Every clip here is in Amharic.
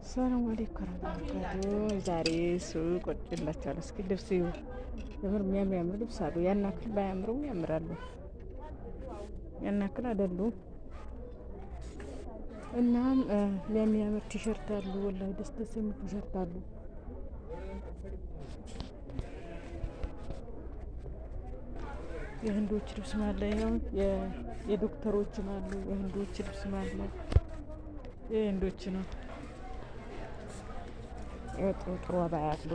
ሰላም አለይኩም ወራህመቱላሂ። ዛሬ ሱቅ ቁጭ ብላችኋለሁ። እስኪ ልብስ ይሁ የምር የሚያምር ልብስ አሉ። ያን ያክል ባያምሩም ያምራሉ። ያን ያክል አይደሉም። እናም የሚያምር ቲሸርት አሉ። ወላሂ ደስ ደስ የሚል ቲሸርት አሉ። የህንዶች ልብስ ማለ ይኸው የዶክተሮችም አሉ። የህንዶች ልብስ ማለ የህንዶች ነው። ጥሩ አባያ አሉ።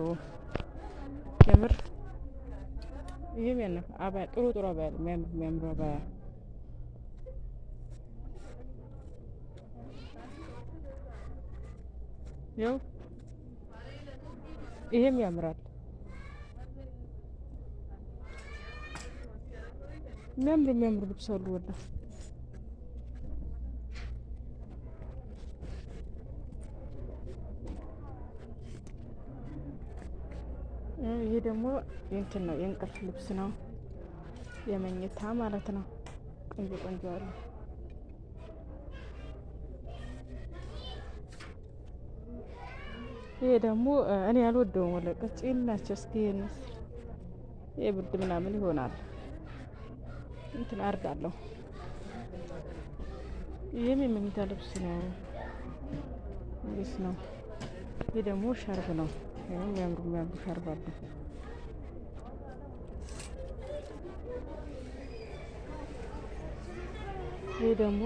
የምር ይሄም ያነ አባያ ጥሩ አባያ አለ። የሚያምር አባያ ያው ይሄም ያምራል። የሚያምር ልብስ አሉ ወላሂ። ይሄ ደግሞ እንትን ነው፣ የእንቅልፍ ልብስ ነው፣ የመኝታ ማለት ነው። ቆንጆ አሉ። ይሄ ደግሞ እኔ አልወደውም፣ ወላሂ ቀጭን ናቸው። እስኪ ይሄ ብርድ ምናምን ይሆናል እንትን አርጋለሁ። ይሄም የመኝታ ልብስ ነው። ይሄ ደግሞ ሻርብ ነው። የሚያምሩ ሻርብ አሉ። ይሄ ደግሞ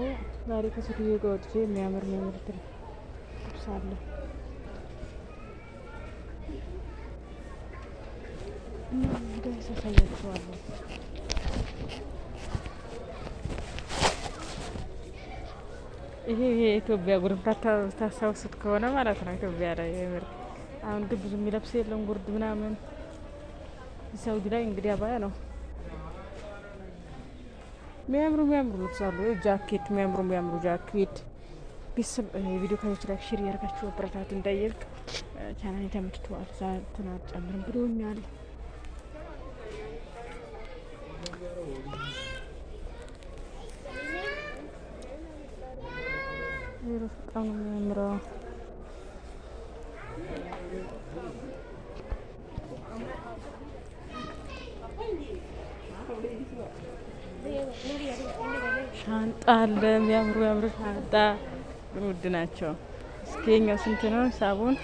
ዛሬ ከሴትዮ ጋር ወጥቼ የሚያምር ልብስ አለ። እና እንደዚህ ያሳያችኋለሁ። ይሄ የኢትዮጵያ ጉርድ ታስታውሱት ከሆነ ማለት ነው። ኢትዮጵያ ላይ የምር አሁን ግን ብዙ የሚለብስ የለም ጉርድ ምናምን። ሳውዲ ላይ እንግዲህ አባያ ነው። የሚያምሩ ልብስ አሉ። ጃኬት የሚያምሩ ጃኬት። ቤተሰብ ቪዲዮ ካዮች ላይ ሼር ያደርጋችሁ አበረታቱ። እንዳየልክ ቻናል ተመችቷል ትናንት ጨምረን ብሎኛል። በጣም ነው የሚያምረው። ሻንጣ አለ። የሚያምሩ ሻንጣ ግን ውድ ናቸው። እስኪ የኛው ስንት ነው? ሳቡን